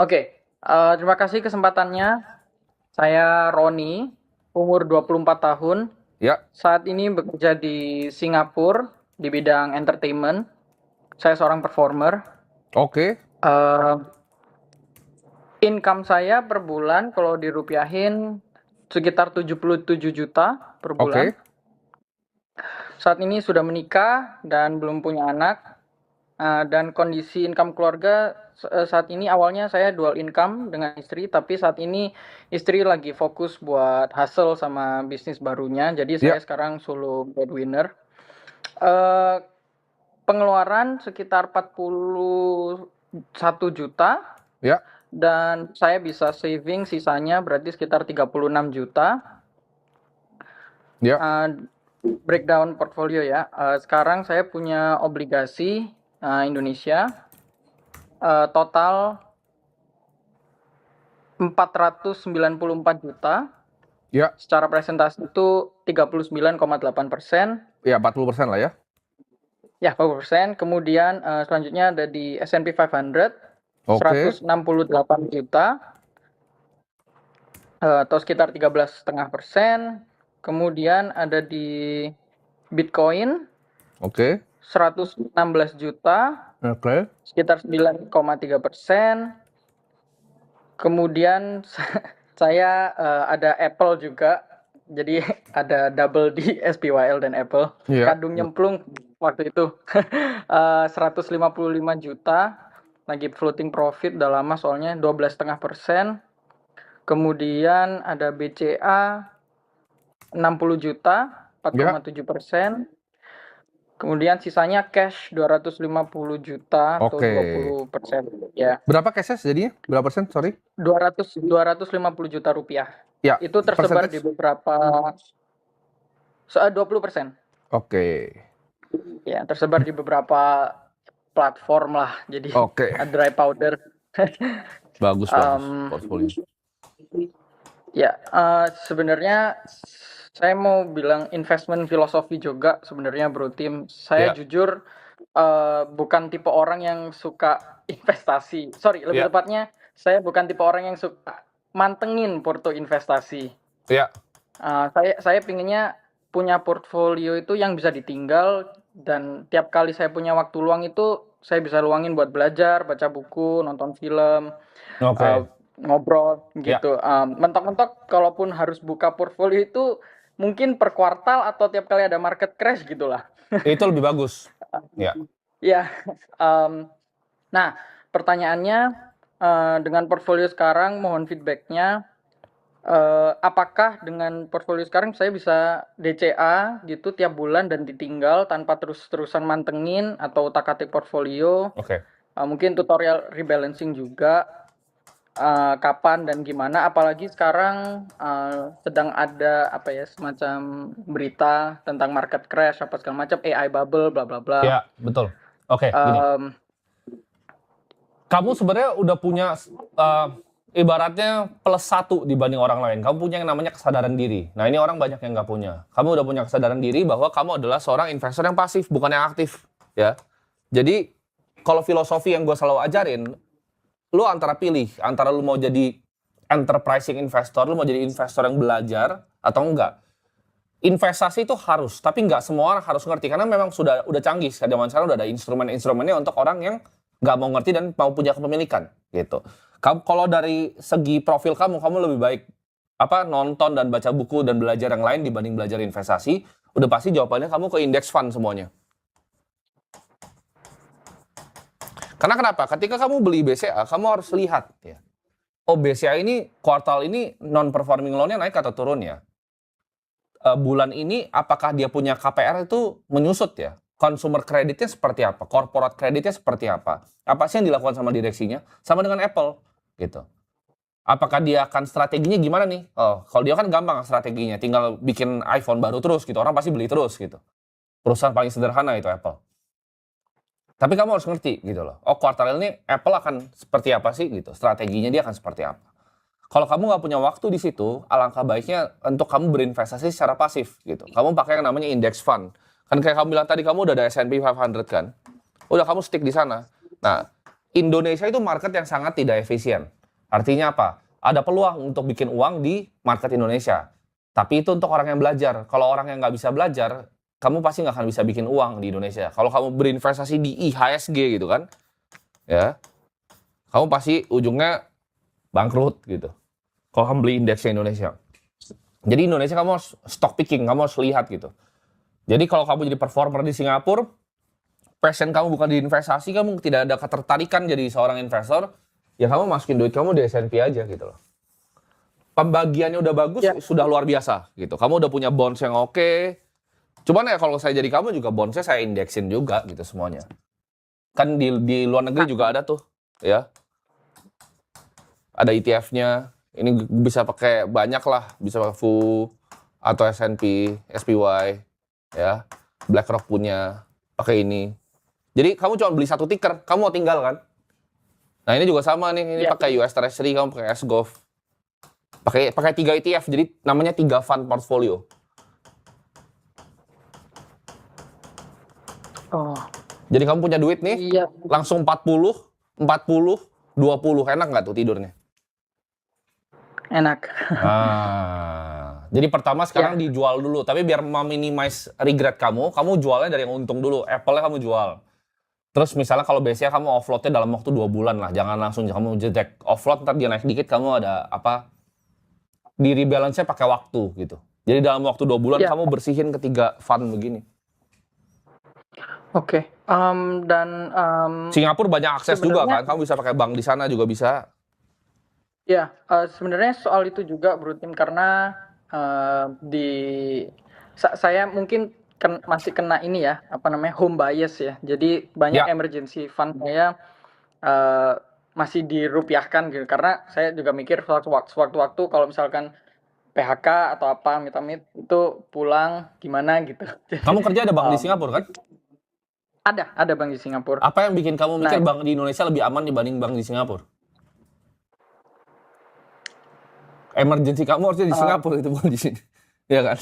Oke, terima kasih kesempatannya. Saya Roni, umur 24 tahun. Ya, Saat ini bekerja di Singapura di bidang entertainment. Saya seorang performer. oke, Eh, Income saya per bulan kalau dirupiahin sekitar 77 juta per bulan. oke. Saat ini sudah menikah dan belum punya anak. Dan kondisi income keluarga saat ini awalnya saya dual income dengan istri, tapi saat ini istri lagi fokus buat hustle sama bisnis barunya, jadi saya Ya, sekarang solo breadwinner. Eh, Pengeluaran sekitar 41 juta ya, dan saya bisa saving sisanya berarti sekitar 36 juta. ya. Eh, Breakdown portfolio ya. Sekarang saya punya obligasi Indonesia total 494 juta. Ya, Secara presentasi itu 39,8%. ya 40% lah ya. Ya, 40%. Kemudian selanjutnya ada di S&P 500, Oke, 168 juta, atau sekitar 13,5%. Kemudian ada di Bitcoin, oke, 116 juta, oke. sekitar 9,3%. Kemudian saya ada Apple juga, jadi ada double di SPYL dan Apple. Iya. Kadung nyemplung waktu itu 155 juta, lagi floating profit udah lama soalnya 12,5%. Kemudian ada BCA 60 juta, Ya, 4,7%. Kemudian sisanya cash 250 juta atau oke. 20%. Ya, Berapa cashnya jadinya? Berapa persen? Sorry. 250 juta rupiah. Ya, Itu tersebar di percentage? beberapa 20%. Oke, Ya, tersebar di beberapa platform lah. Jadi oke. dry powder. Bagus, bagus. Em, Portfolio. ya, sebenarnya saya mau bilang investment filosofi juga sebenarnya Bro Tim. Saya Ya, jujur bukan tipe orang yang suka investasi. Sorry, lebih ya, tepatnya saya bukan tipe orang yang suka mantengin porto investasi. ya. Saya pinginnya punya portfolio itu yang bisa ditinggal dan tiap kali saya punya waktu luang itu saya bisa luangin buat belajar, baca buku, nonton film, uh, Oke. ngobrol Ya, gitu. Mentok-mentok kalaupun harus buka portfolio itu mungkin per kuartal atau tiap kali ada market crash gitulah. itu lebih bagus. Ya, Ya, um, nah pertanyaannya dengan portfolio sekarang mohon feedbacknya. Apakah dengan portfolio sekarang saya bisa DCA gitu tiap bulan dan ditinggal tanpa terus-terusan mantengin atau utak-atik portfolio? oke. Mungkin tutorial rebalancing juga, kapan dan gimana? Apalagi sekarang sedang ada apa ya semacam berita tentang market crash apa segala macam, AI bubble, bla bla bla. Ya, betul. Oke, gini. Um, Kamu sebenarnya udah punya ibaratnya plus satu dibanding orang lain. Kamu punya yang namanya kesadaran diri. Nah, ini orang banyak yang nggak punya. Kamu udah punya kesadaran diri bahwa kamu adalah seorang investor yang pasif, bukan yang aktif. Ya. Jadi, kalau filosofi yang gue selalu ajarin, lu antara pilih, antara lu mau jadi enterprising investor, lu mau jadi investor yang belajar, atau enggak. Investasi itu harus, tapi nggak semua orang harus ngerti karena memang sudah udah canggih. Zaman sekarang udah ada instrumen-instrumennya untuk orang yang nggak mau ngerti dan mau punya kepemilikan gitu. Kamu kalau dari segi profil kamu, kamu lebih baik apa nonton dan baca buku dan belajar yang lain dibanding belajar investasi. Udah pasti jawabannya kamu ke index fund semuanya. Karena kenapa? Ketika kamu beli BCA, kamu harus lihat ya. Oh, BCA ini kuartal ini non performing loan-nya naik atau turun ya? Bulan ini apakah dia punya KPR itu menyusut ya? Consumer kreditnya seperti apa? Corporate kreditnya seperti apa? Apa sih yang dilakukan sama direksinya? Sama dengan Apple gitu. Apakah dia akan strateginya gimana nih? Oh, kalau dia kan gampang strateginya, tinggal bikin iPhone baru terus gitu. Orang pasti beli terus gitu. Perusahaan paling sederhana itu Apple. Tapi kamu harus ngerti gitu loh. Oh, kuartal ini Apple akan seperti apa sih gitu. Strateginya dia akan seperti apa. Kalau kamu nggak punya waktu di situ, alangkah baiknya untuk kamu berinvestasi secara pasif gitu. Kamu pakai yang namanya index fund. Kan kayak kamu bilang tadi, kamu udah ada S&P 500 kan? Udah kamu stick di sana. Nah, Indonesia itu market yang sangat tidak efisien. Artinya apa? Ada peluang untuk bikin uang di market Indonesia. Tapi itu untuk orang yang belajar. Kalau orang yang nggak bisa belajar, kamu pasti nggak akan bisa bikin uang di Indonesia. Kalau kamu berinvestasi di IHSG gitu kan, ya, kamu pasti ujungnya bangkrut gitu. Kalau kamu beli indeksnya Indonesia. Jadi Indonesia kamu harus stock picking, kamu harus lihat gitu. Jadi kalau kamu jadi performer di Singapura, passion kamu bukan di investasi, kamu tidak ada ketertarikan jadi seorang investor, ya kamu masukin duit kamu di S&P aja gitu loh. Pembagiannya udah bagus, Ya. sudah luar biasa gitu. Kamu udah punya bonds yang oke. Cuman ya kalau saya jadi kamu juga bondsnya saya indeksin juga gitu semuanya. Kan di luar negeri juga ada tuh, ya. Ada ETF-nya. Ini bisa pakai banyak lah, bisa pakai FU atau S&P, SPY, ya. BlackRock punya, pakai ini. Jadi kamu cuma beli satu ticker, kamu mau tinggal kan? Nah ini juga sama nih, ini Ya. pakai US Treasury, kamu pakai SGOV. Pakai 3 ETF, jadi namanya 3 fund portfolio. Oh, Jadi kamu punya duit nih, iya. langsung 40, 20, enak nggak tuh tidurnya? Enak. Jadi pertama sekarang Ya. dijual dulu, tapi biar meminimize regret kamu jualnya dari yang untung dulu. Apple-nya kamu jual. Terus misalnya kalau biasanya kamu offload-nya dalam waktu 2 bulan lah, jangan langsung kamu jedek offload, ntar dia naik dikit kamu ada apa, di rebalance-nya pakai waktu gitu. Jadi dalam waktu 2 bulan Ya. kamu bersihin ketiga fund begini. Oke. Dan Singapura banyak akses juga sebenarnya kan, kamu bisa pakai bank di sana juga bisa. ya, sebenarnya soal itu juga Bro Tim, karena saya mungkin masih kena ini ya, apa namanya, home bias ya. Jadi banyak Ya, emergency fund saya masih dirupiahkan gitu. Karena saya juga mikir sewaktu-waktu kalau misalkan PHK atau apa, amit-amit itu pulang gimana gitu. kamu kerja ada bank di Um, Singapura kan? ada bank di Singapura. Apa yang bikin kamu mikir Nah, bank di Indonesia lebih aman dibanding bank di Singapura? Emergency kamu harusnya di uh, Singapura itu bukan di sini. Iya kan?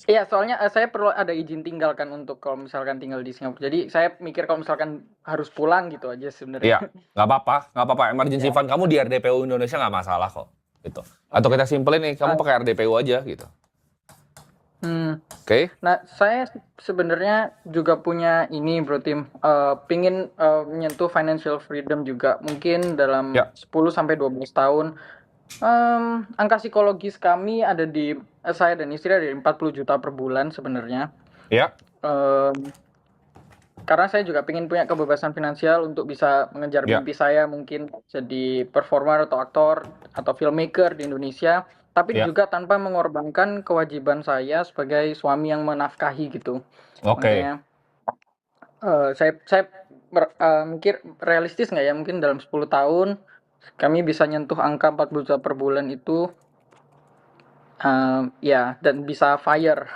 iya, soalnya saya perlu ada izin tinggal kan untuk kalau misalkan tinggal di Singapura. Jadi saya mikir kalau misalkan harus pulang gitu aja sebenarnya. Iya, nggak apa-apa. Emergency Ya, fund kamu di RDPU Indonesia nggak masalah kok. Gitu. Atau oke. kita simpelin nih, kamu Uh, pakai RDPU aja gitu. Oke? Nah, saya sebenarnya juga punya ini Bro Tim, pingin menyentuh financial freedom juga. Mungkin dalam Ya, 10 sampai 12 tahun. Angka psikologis kami ada di saya dan istri ada di 40 juta per bulan sebenarnya. ya, Em, Karena saya juga pengen punya kebebasan finansial untuk bisa mengejar ya, mimpi saya, mungkin jadi performer atau aktor atau filmmaker di Indonesia, tapi ya. juga tanpa mengorbankan kewajiban saya sebagai suami yang menafkahi gitu. Oke. Makanya saya mikir realistis nggak ya, mungkin dalam 10 tahun kami bisa nyentuh angka 40 juta per bulan itu, ya, dan bisa FIRE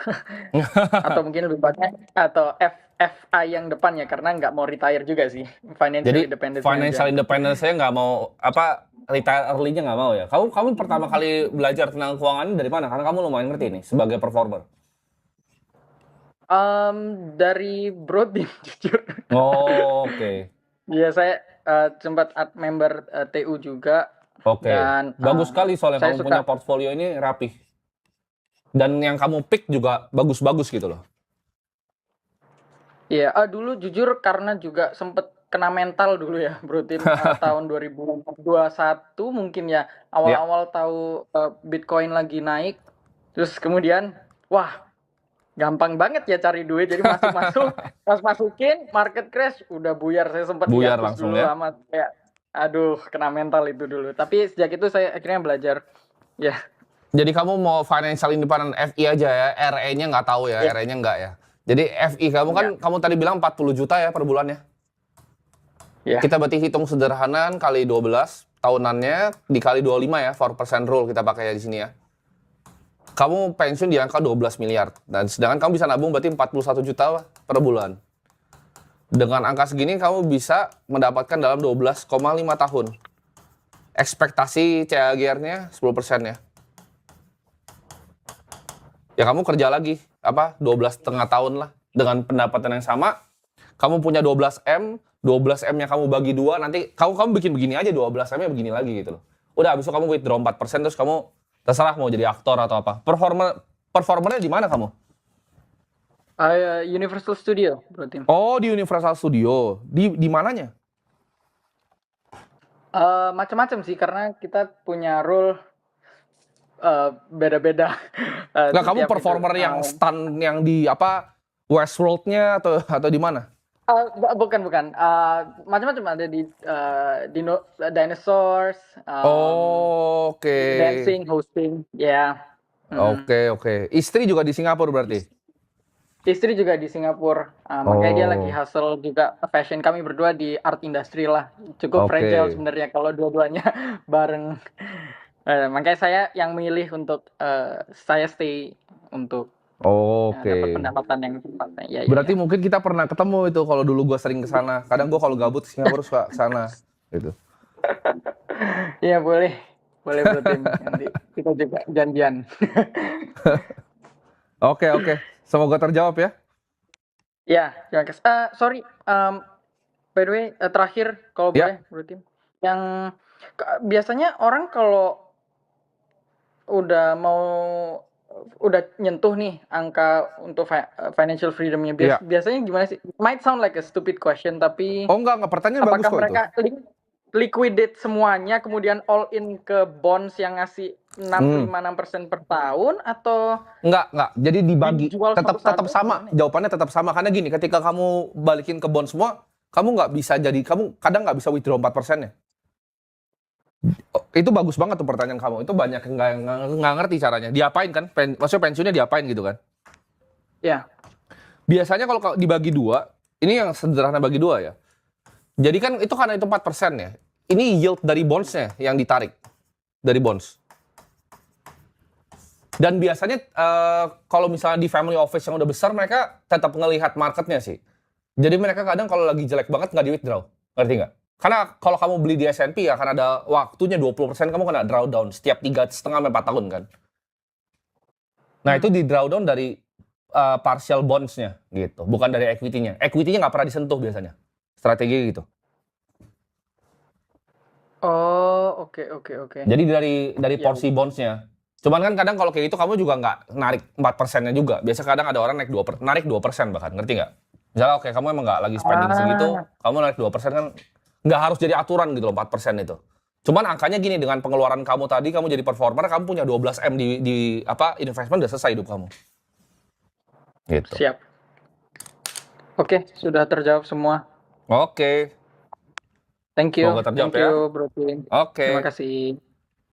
atau mungkin lebih banyak atau FI yang depan ya, karena nggak mau retire juga sih, financial Jadi independence-nya aja. financial independence saya nggak mau apa retire early-nya nggak mau ya. Kamu pertama kali belajar tentang keuangan dari mana? Karena kamu lumayan ngerti nih sebagai performer. Dari Broadbean jujur. Oh, oke. Iya, saya sempat member TU juga, Oke. dan Bagus sekali soalnya saya kamu suka. punya portfolio ini rapih. Dan yang kamu pick juga bagus-bagus gitu loh. Iya, dulu jujur karena juga sempet kena mental dulu ya, Bro Tim, tahun 2021 mungkin ya, Ya. awal-awal tahu Bitcoin lagi naik, terus kemudian, wah, gampang banget ya cari duit, jadi masuk-masuk, pas masukin market crash, udah buyar, saya sempat Buyar hiatus langsung dulu ya. lama, kayak, aduh, kena mental itu dulu. Tapi sejak itu saya akhirnya belajar, ya, Jadi kamu mau financial independent FI aja ya, RE-nya nggak tahu ya, ya, RE-nya nggak ya. Jadi FI kamu kan, ya, kamu tadi bilang 40 juta ya per bulannya. ya, Kita berarti hitung sederhana kali 12 tahunannya dikali 25 ya, 4% rule kita pakai ya di sini ya. Kamu pensiun di angka 12 miliar. Dan sedangkan kamu bisa nabung berarti 41 juta per bulan. Dengan angka segini kamu bisa mendapatkan dalam 12,5 tahun. Ekspektasi CAGR-nya 10% ya. Ya kamu kerja lagi, apa 12,5 tahun lah. Dengan pendapatan yang sama, kamu punya 12M, 12M-nya kamu bagi 2, nanti kamu bikin begini aja, 12M-nya begini lagi gitu loh. Udah, habis itu kamu withdraw 4%, terus kamu terserah mau jadi aktor atau apa. Performernya di mana kamu? Universal Studio berarti. Oh, di Universal Studio. Di mananya? Macam-macam sih, karena kita punya role beda-beda. Nggak, kamu Setiap itu. performer yang stun yang di apa Westworld-nya atau di mana? Bukan. Macam-macam, ada di Dinosaurs, Oke. dancing, hosting, ya. Oke. Istri juga di Singapura berarti? Istri juga di Singapura, makanya dia lagi Oh. hustle juga fashion. Kami berdua di art industry lah, cukup Oke. fragile sebenarnya kalau dua-duanya bareng. Makanya saya yang milih untuk saya stay untuk dapat Oke. pendapatan yang tepat. Ya. Berarti mungkin kita pernah ketemu itu kalau dulu gue sering ke sana. Kadang gue kalau gabut ke Singapura suka ke sana gitu. Iya, boleh berarti nanti kita juga janjian. Oke. Semoga terjawab ya. Ya, terima kasih. Sorry, by the way, terakhir kalau Ya. boleh berarti yang biasanya orang kalau udah nyentuh nih angka untuk financial freedom-nya, Iya. biasanya gimana sih? Might sound like a stupid question, tapi Oh enggak, pertanyaan bagus apakah kok itu. mereka liquidate semuanya kemudian all in ke bonds yang ngasih 6,56% per tahun, atau Enggak. Jadi dibagi. dijual Tetap satu-satu? sama. Gimana? Jawabannya tetap sama karena gini, ketika kamu balikin ke bond semua, kamu kadang nggak bisa withdraw 4%-nya. Itu bagus banget tuh pertanyaan kamu. Itu banyak yang nggak ngerti caranya. Diapain kan? Maksudnya pensiunnya diapain gitu kan? Ya. Biasanya kalau dibagi 2, ini yang sederhana bagi 2 ya. Jadi kan itu karena itu 4% ya. Ini yield dari bonds-nya yang ditarik. Dari bonds. Dan biasanya kalau misalnya di family office yang udah besar, mereka tetap ngelihat marketnya sih. Jadi mereka kadang kalau lagi jelek banget nggak di-withdraw. Ngerti nggak? Karena kalau kamu beli di S&P ya, karena ada waktunya 20% kamu kena drawdown setiap 3,5-4 tahun kan. Nah itu di drawdown dari partial bonds-nya gitu, bukan dari equity-nya. Equity-nya nggak pernah disentuh biasanya. Strategi gitu. Oh, oke. Jadi dari Ya. porsi bonds-nya. Cuman kan kadang kalau kayak gitu kamu juga nggak narik 4%-nya juga. Biasa kadang ada orang narik 2% bahkan, ngerti nggak? Misalnya oke, kamu emang nggak lagi spending segitu, kamu narik 2% kan nggak harus jadi aturan gitu loh 4% itu. Cuman angkanya gini, dengan pengeluaran kamu tadi, kamu jadi performer, kamu punya 12M di investment, udah selesai hidup kamu. Gitu. Siap. Oke, sudah terjawab semua. Oke. Thank you. Semoga terjawab Thank you, ya. Bro Tim. Oke. Terima kasih.